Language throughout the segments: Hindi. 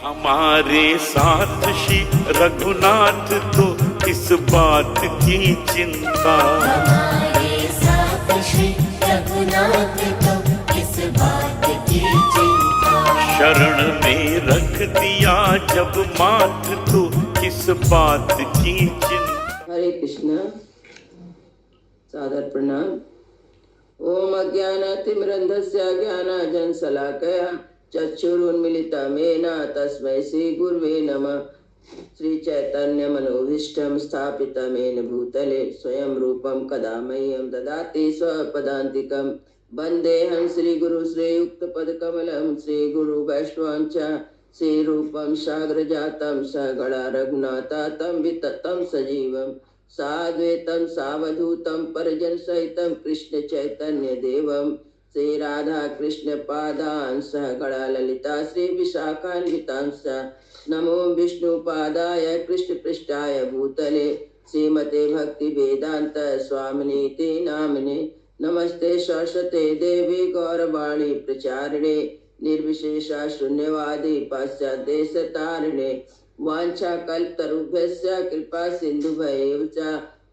हमारे साथ श्री रघुनाथ तो किस बात की चिंता, हमारे साथ श्री रघुनाथ तो किस बात की चिंता। शरण में रख दिया जब माथ तो किस बात की चिंता। हरे कृष्णा। सादर प्रणाम। ओम अज्ञानातिमिरन्धस्य ज्ञानाञ्जनशलाकया चक्षुरुन्मीलितं तस्मै श्री गुरुवे नमः। श्री चैतन्य मनोभीष्टं स्थापितं येन भूतले स्वयं रूपं कदा मह्यं ददाति स्वपदान्तिकं। वन्देऽहं श्रीगुरु श्रीयुक्तपदकमलं श्रीगुरु वैष्णवं च श्रीरूपं साग्रजातं सगणा रघुनाथा तं विततं सजीवं साद्वैतं सावधूतं परिजन सहितं कृष्ण चैतन्य देवं श्री राधा कृष्ण पादान् सहगणा ललिता श्री विशाखान्वितांश्च। नमो विष्णुपादाय कृष्ण पृष्ठाय भूतले श्रीमते भक्ति वेदांत स्वामिनीति नामिने। नमस्ते सरस्वते देवी गौरवाणी प्रचारिणे निर्विशेषा शून्यवादी पाश्चात्यदेशतारिणे। वाञ्छाकल्पतरुभ्यश्च कृपा सिन्धुभ्यैव च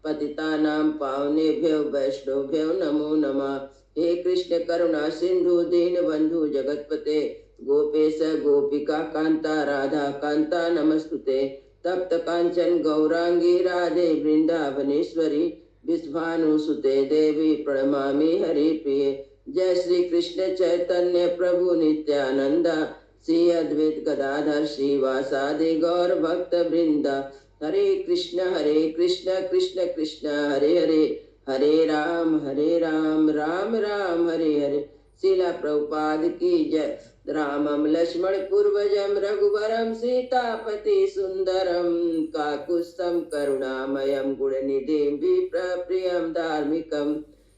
पतितानां पावनेभ्यो वैष्णवेभ्यो नमो नमः। हे कृष्ण करुणा सिंधु दीनबंधु जगतपते गोपेश गोपिका कांता राधा कांता नमस्तुते। तप्त कांचन गौरांगी राधे वृंदावनेश्वरी विश्वानुसुते देवी प्रणमामि हरिप्रिये। जय श्री कृष्ण चैतन्य प्रभु नित्यानंदा श्री अद्वैत गदाधर श्रीवासादि गौर भक्त वृंदा। हरे कृष्ण कृष्ण कृष्ण हरे हरे हरे राम राम राम हरे हरे। शिला प्रभुपाद की जय। रामं लक्ष्मण पूर्वजं रघुवरं सीतापति सुंदरम काकुत्स्थं करुणामयं गुणनिधिं विप्रप्रियं धार्मिकं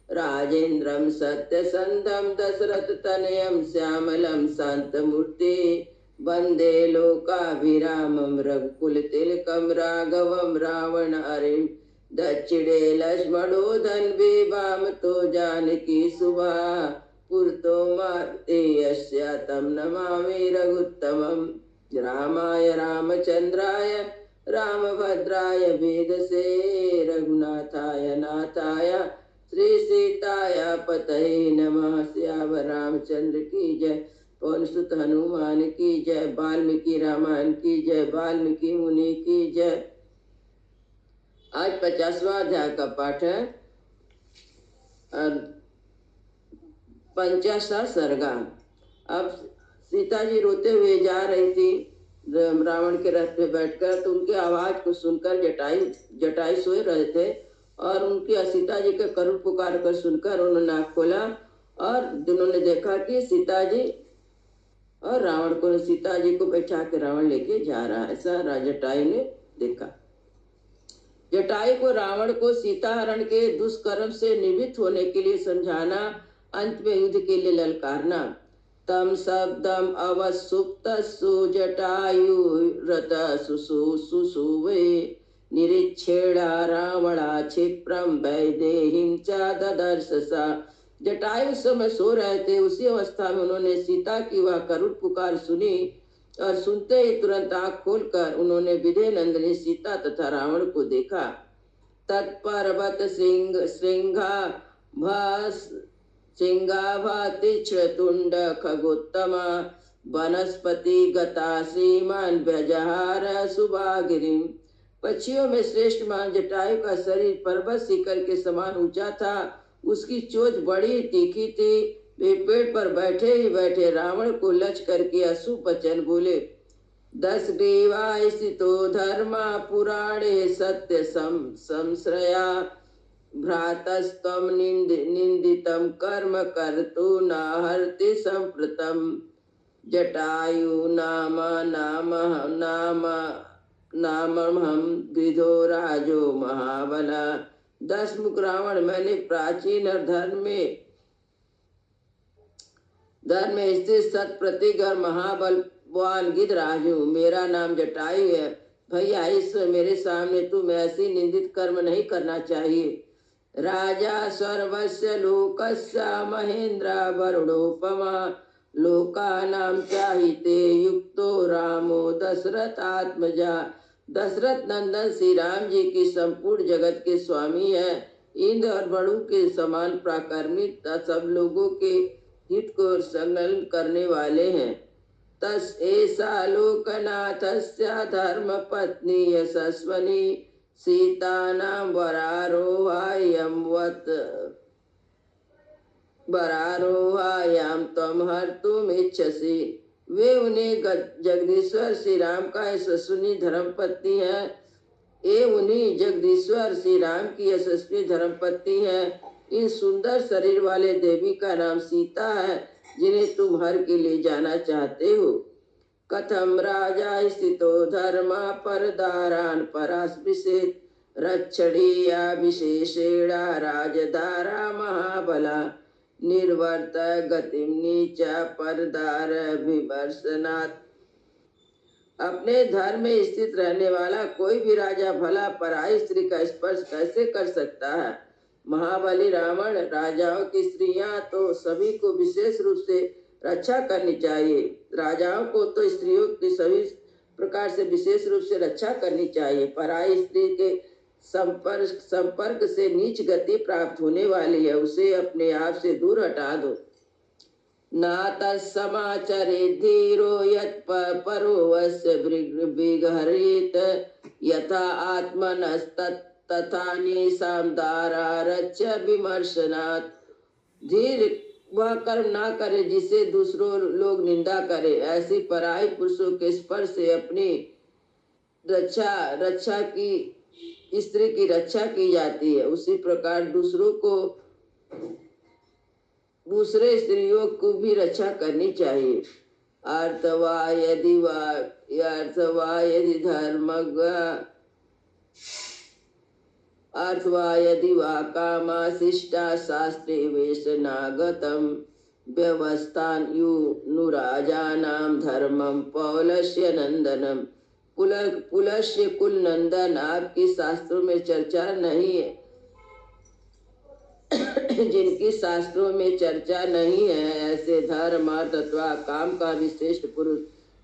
राजेन्द्रं सत्यसंधं दशरथतनयं श्यामलं शान्तमूर्ति वन्दे लोकाभिरामं रघुकुलतिलकं राघवं रावणहरिं। दक्षिणे लक्ष्मणो धन्वी वामतो जानकी सुभा पुरतो मारुतेयस्य तं नमामि रघुत्तमं। रामाय रामचन्द्राय रामभद्राय वेदसे रघुनाथाय नाथाय श्री सीताय पतये नमः। श्याम रामचंद्र की जय। पवन सुत हनुमान की जय। वाल्मीकि रामायण की जय। वाल्मीकि मुनि की जय। आज 50वां अध्याय का पाठ है और 50वां सर्गा। अब सीता जी रोते हुए जा रही थी रावण के रथ पे बैठकर, तो उनकी आवाज को सुनकर जटाई सोए रहे थे और उनकी सीता जी के करुण पुकार कर सुनकर उन्होंने आँख खोला और उन्होंने देखा कि सीता जी और रावण को सीता जी को बैठा के रावण लेके जा रहा है। ऐसा जटायु ने देखा। जटायु को रावण को सीता हरण के दुष्कर्म से निवृत्त होने के लिए समझाना, अंत में युद्ध के लिए ललकारना। तम शब्दम अवसुप्तसु जटायु रत सुसुवे निरीक्षेणा रावणा क्षिप्रम वैदेहीं च ददर्श सा। जटायु समय सो रहे थे, उसी अवस्था में उन्होंने सीता की वह करुण पुकार सुनी और सुनते ही तुरंत आँख खोलकर उन्होंने विधेय नंदिनी सीता तथा रावण को देखा। तत्पर्वत सिंगाभातिश्रतुंड खगोत्तमा वनस्पति गता श्रीमान व्यजहार सुभागिरिम। पक्षियों में श्रेष्ठ मान जटायु का शरीर पर्वत शिखर के समान ऊंचा था। उसकी चोंच बड़ी तीखी थी। वे पेड़ पर बैठे ही बैठे रावण को लक्ष्य करके अशुभ वचन बोले। 10 ग्रीवा स्थितो धर्मा पुराणे सत्य संश्रया भ्रातस्त्वं निंदितं कर्म कर्तु नाहर्ति संप्रतम। जटायु नामहं विधो राजो महाबला। 10 मुख रावण, मैंने प्राचीन और धर्म में स्थित सत प्रतीक और महाबलवान गिद्धराज हूँ। मेरा नाम जटायु है। भैया ईश्वर, मेरे सामने तुम ऐसी निंदित कर्म नहीं करना चाहिए। राजा सर्वस्य लोकस्य महेंद्र वरुणोपमा लोकानां चाहिते युक्तो रामो दशरथात्मजा। दशरथ नंदन श्री राम जी की संपूर्ण जगत के स्वामी है। इंद्र और वरुण के समान प्राक्रमित सब लोगों के हित को संलग्न करने वाले हैं। तस् एषा लोकनाथस्य धर्म पत्नी यशस्वनी सीतानां वरारोहायाम त्वं हर्तुम इच्छसि। वे उन्हें जगदीश्वर श्री राम का यशस्विनी धर्म पत्नी है। ये उन्हीं जगदीश्वर श्री राम की यशस्वी धर्मपत्नी है। इन सुंदर शरीर वाले देवी का नाम सीता है, जिन्हें तुम हर के ले जाना चाहते हो। कथम राजा स्थितो धर्मा परदारान परास्पृशेत रक्षणीया विशेषेणा राजधारा महाबला निर्वर्त गतिम नीचा परदार विमर्शनात्। अपने धर्म में स्थित रहने वाला कोई भी राजा भला पराई स्त्री का स्पर्श कैसे कर सकता है। महाबली रावण, राजाओं की स्त्रियां तो सभी को विशेष रूप से रक्षा करनी चाहिए। राजाओं को तो स्त्रियों की सभी प्रकार से विशेष रूप से रक्षा करनी चाहिए। पराई स्त्री के संपर्क से नीच गति प्राप्त होने वाली है, उसे अपने आप से दूर हटा दो। नातस्समाचरे धीरो यत् परोवस्य विगहरेत यथा आत्मनस्तथा निशाम दारारच्य विमर्शनात्। धीर वह कर्म ना करे जिसे दूसरों लोग निंदा करे। ऐसी पराई पुरुषों के स्पर्श से अपनी रक्षा की स्त्री की रक्षा की जाती है, उसी प्रकार दूसरे स्त्रियों को भी रक्षा करनी चाहिए। अर्थवा यदि वा कामा शिष्टा शास्त्रे वेशनागतम व्यवस्थान नुराजानां धर्मम पौलस्य नंदनम। पुलस्य कुल नंदन, आपकी शास्त्रों में चर्चा नहीं है जिनकी शास्त्रों में चर्चा नहीं है, ऐसे धर्म अर्थ अथवा काम का विशिष्ट पुरुष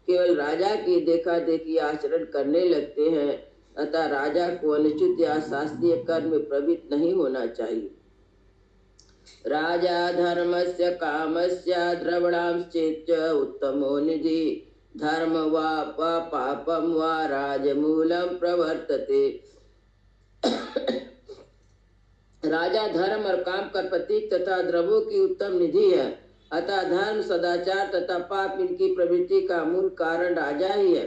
केवल राजा की देखा देखी आचरण करने लगते हैं, अतः राजा को अनुचित या शास्त्रीय कर्म में प्रवृत्त नहीं होना चाहिए। राजा धर्मस्य कामस्य द्रवणांश्चेत् उत्तमो निधि धर्म वा पापम वा राजमूलम प्रवर्तते। राजा धर्म और काम का प्रतीक तथा द्रव्यों की उत्तम निधि है, अतः धर्म सदाचार तथा पाप इनकी प्रवृत्ति का मूल कारण राजा ही है।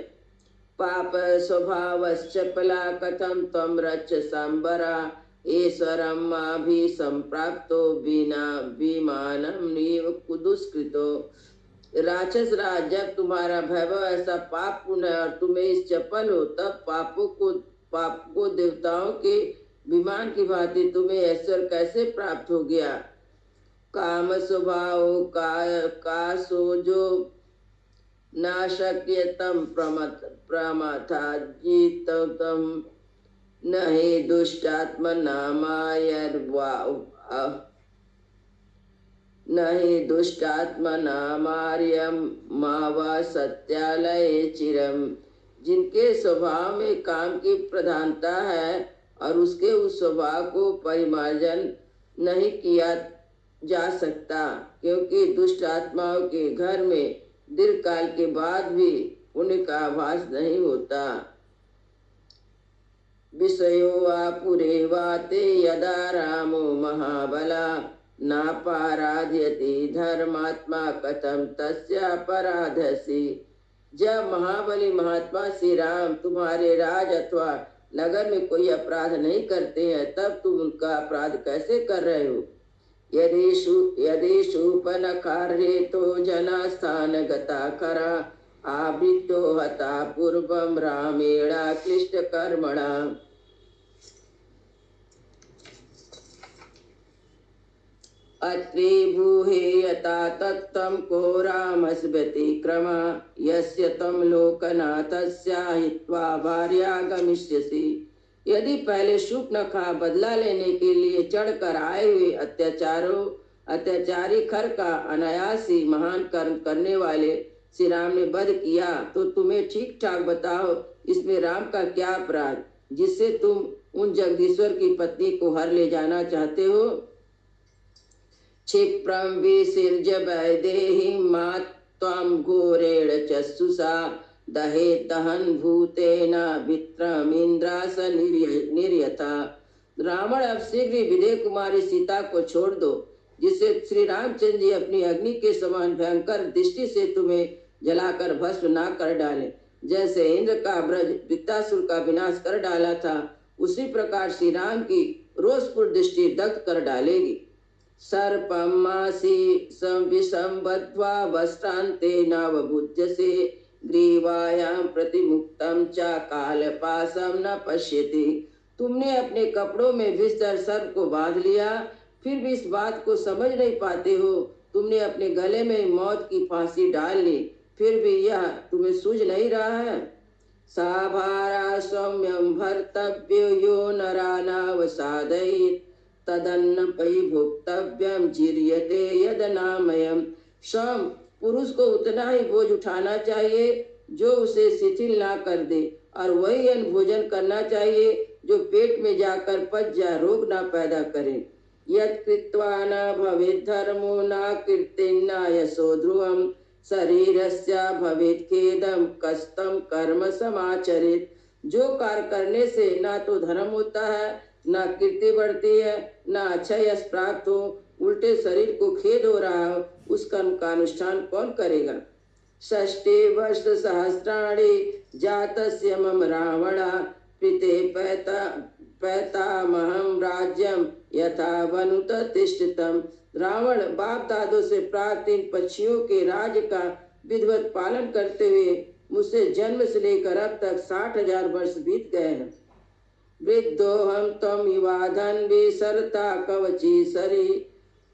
पाप स्वभावश्च पला कथम तम रच सांबरा ईश्वरम माभि संप्राप्तो बिना विमानम नीव कुदुष्कृतो। राक्षस राज, जब तुम्हारा वैभव ऐसा पाप पूर्ण है और तुम्हें इस चपल हो, तब पाप को देवताओं के विमान की भांति तुम्हें ऐश्वर्य कैसे प्राप्त हो गया। काम स्वभाव का सो जो नाशक्यतम प्रमथा जीतम न हे दुष्टात्मनामार्यम मावा सत्यालय चिरम। जिनके स्वभाव में काम की प्रधानता है और उसके उस स्वभाव को परिमार्जन नहीं किया जा सकता, क्योंकि दुष्ट आत्माओं के घर में दीर्घ काल के बाद भी पुण्य का आभास नहीं होता। विषयो वा पुरे वाते यदा रामो महाबला नापाराध्यति धर्मात्मा कथम तस्यापराधसि। जब महाबली महात्मा श्री राम तुम्हारे राज अथवा नगर में कोई अपराध नहीं करते हैं, तब तुम उनका अपराध कैसे कर रहे हो। यदि शूपनखार्ये तो जना स्थान गता करा आवृत्तो हता पूर्वम रामेणा क्लिष्ट कर्मणा। अत्रि भूहे यथा तत्तम को रामस् व्यतिक्रमा यस्य तम लोकनाथस्य हित्वा भार्या गमिष्यसि। यदि पहले शूर्पणखा बदला लेने के लिए चढ़कर आए हुए अत्याचारी खर का अनायास ही महान कर्म करने वाले श्री राम ने वध किया, तो तुम्हें ठीक ठाक बताओ इसमें राम का क्या अपराध जिससे तुम उन जगदीश्वर की पत्नी को हर ले जाना चाहते हो। क्षिप्रम विसृज्य वैदेहीं मात्वां घोरेण चक्षुषा दहे दहन भूतेन वित्रम इंद्रास निर्यथा। रावण अब शीघ्र ही विदेह कुमारी सीता को छोड़ दो, जिससे श्री रामचंद्र जी अपनी अग्नि के समान भयंकर दृष्टि से तुम्हें जलाकर भस्म ना कर डाले। जैसे इंद्र का ब्रज वृत्तासुर का विनाश कर डाला था, उसी प्रकार श्री राम की रोषपूर्ण दृष्टि दग्ध कर डालेगी। सर्पमासी संविषम बद्ध्वा वस्त्रान्ते नवबुध्यसे ग्रीवायां प्रतिमुक्तम च कालपासम न पश्यति। तुमने अपने कपड़ों में विषधर सर्प को बांध लिया, फिर भी इस बात को समझ नहीं पाते हो। तुमने अपने गले में मौत की फांसी डाल ली, फिर भी यह तुम्हें सूझ नहीं रहा है। साभारा सौम्यम भर्तव्यो यो नरानावसादयित तदन्न पै भोक्तव्यम जीर्यते यदनामयम। सौम पुरुष को उतना ही बोझ उठाना चाहिए जो उसे शिथिल ना कर दे, और वही अन्न भोजन करना चाहिए जो पेट में जाकर पच जाए, रोग ना पैदा करे। यत् कृत्वा न भवेत् धर्मो न कीर्तिर्न यशो ध्रुवम् शरीरस्य भवेत् खेदम कष्टम कर्म समाचरेत्। जो कार्य करने से ना तो धर्म होता है, ना कीर्ति बढ़ती है, ना अच्छा यश प्राप्त हो, उल्टे शरीर को खेद हो रहा हो, उस कर्म का अनुष्ठान कौन करेगा। षष्ठे वर्ष सहस्राणि जातस्य मम रावण प्रीते पैतामहं राज्यम यथा वनुत तिष्ठितम्। रावण बाप दादों से प्राप्त इन पक्षियों के राज्य का विधिवत पालन करते हुए मुझसे जन्म से लेकर अब तक 60,000 वर्ष बीत गए हैं। वृद्धोहम तम युवाधन विसरता कवची सरी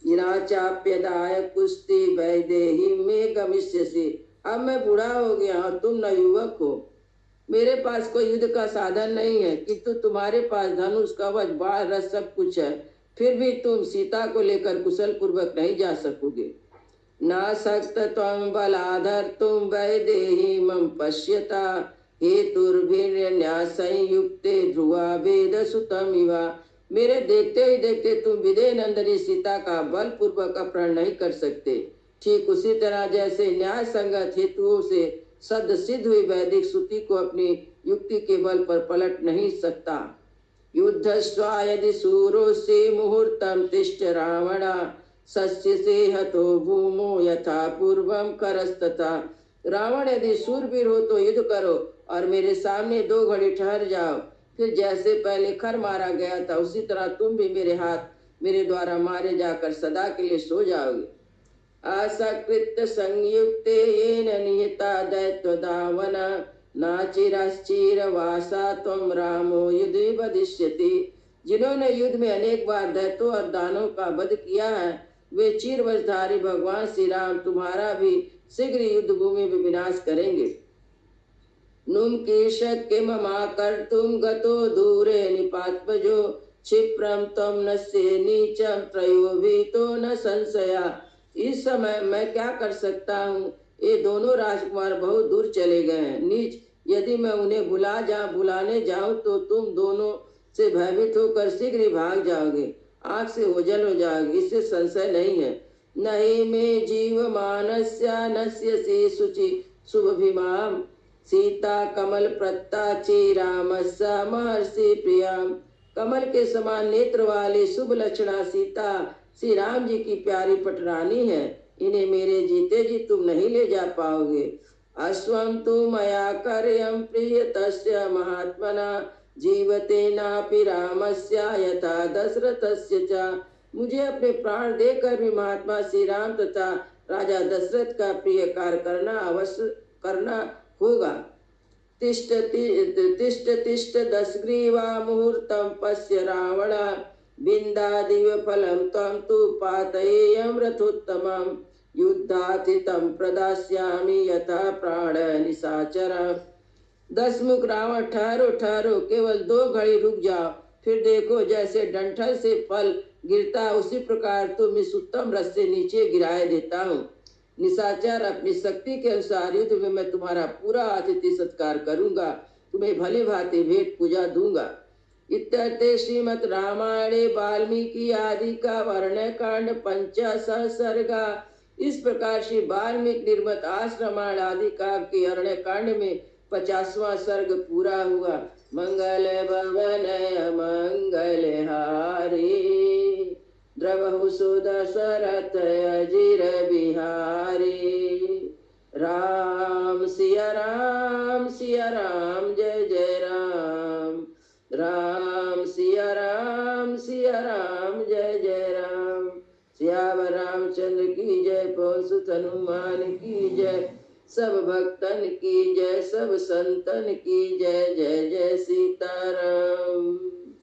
चाप्यदाय कुस्ती वैदेही में गमिष्यसि। अब मैं बूढ़ा हो गया और तुम न युवक हो। मेरे पास कोई युद्ध का साधन नहीं है, किंतु तुम्हारे पास धनुष कवच बाण रथ सब कुछ है, फिर भी तुम सीता को लेकर कुशल पूर्वक नहीं जा सकोगे। न सक्त त्वं बलाधर तुम वैदेही मम पश्यता हेतुर्भिर्न्यासंयुक्ते ध्रुवा वेद सुतमिवा। मेरे देखते ही देखते तुम विदेह नंदनी सीता का बल पूर्वक अपहरण नहीं कर सकते। ठीक उसी तरह जैसे न्याय संगत हेतुओं से सद सिद्ध हुई वैदिक श्रुति को अपनी युक्ति के बल पर पलट नहीं सकता। युद्धस्वा यदि सूरो से मुहूर्तम तिष्ठ रावण सस्य से हतो भूमो यथा पूर्वम करस्तथा। रावण यदि सूरवीर हो तो युद्ध करो और मेरे सामने 2 घड़ी ठहर जाओ, फिर जैसे पहले खर मारा गया था उसी तरह तुम भी मेरे द्वारा मारे जाकर सदा के लिए सो जाओगे। असकृत संयुक्ते येन निहिता दैत्य दावन नाचिरश्चिर वासा त्वं रामो युद्धे वदिष्यति। जिन्होंने युद्ध में अनेक बार दैत्यों और दानों का वध किया है, वे चीरवशधारी भगवान श्री राम तुम्हारा भी शीघ्र युद्ध भूमि में विनाश करेंगे। नुम कीशक्य ममा कर्तुम गतो दूरे निपात्मजो क्षिप्रम तम नस्य नीचम त्रयोभितो न संशया। इस समय मैं क्या कर सकता हूँ, ये दोनों राजकुमार बहुत दूर चले गए हैं। नीच, यदि मैं उन्हें बुलाने जाऊं तो तुम दोनों से भयभीत होकर शीघ्र ही भाग जाओगे, आंख से ओझल हो जाओगे, इससे संशय नहीं है। नहीं में जीव मानस्य नश्यसि शुचि शुभभिमाम सीता कमल प्रत्ताची रामस्य महर्षि प्रियाम। कमल के समान नेत्र वाली शुभ लक्षणा सीता श्री राम जी की प्यारी पटरानी है, इन्हें मेरे जीते जी तुम नहीं ले जा पाओगे। अश्वम तु मया कार्यम प्रियतस्य महात्मना जीवते नापि रामस्य यथा दशरथस्य च। मुझे अपने प्राण देकर भी महात्मा श्री राम तथा राजा दशरथ का प्रिय कार्य करना होगा। तिष्ठ तिष्ठ दशग्रीवा मुहूर्तम पश्य रावण बिंदादिव फलम तम तु पातयेयं रथोत्तमं युद्धातितं प्रदास्यामि यथा प्राण निशाचर। 10 मुख रावण, ठहरो ठहरो, केवल 2 घड़ी रुक जाओ, फिर देखो जैसे डंठल से फल गिरता उसी प्रकार तुम इस उत्तम रस से नीचे गिराए देता हूँ। निशाचर, अपनी शक्ति के अनुसार युद्ध में मैं तुम्हारा पूरा अतिथि सत्कार करूंगा, तुम्हें भले भांति भेंट पूजा दूंगा। इत्यर्थे श्रीमद् रामायणे वाल्मीकि आदि का वर्ण कांड 50 सर्गा। इस प्रकार श्री वाल्मीकि निर्मित आश्रमाण आदि काव्य के अरण्य कांड में 50वां सर्ग पूरा हुआ। मंगल भवन मंगल हारी, द्रवहु सुदशरथ अजिर बिहारी। राम सिया राम जय जय राम, राम सिया राम जय जय राम। सियावर रामचंद्र की जय, पवन सुत हनुमान की जय, सब भक्तन की जय, सब संतन की जय। जय जय सीताराम।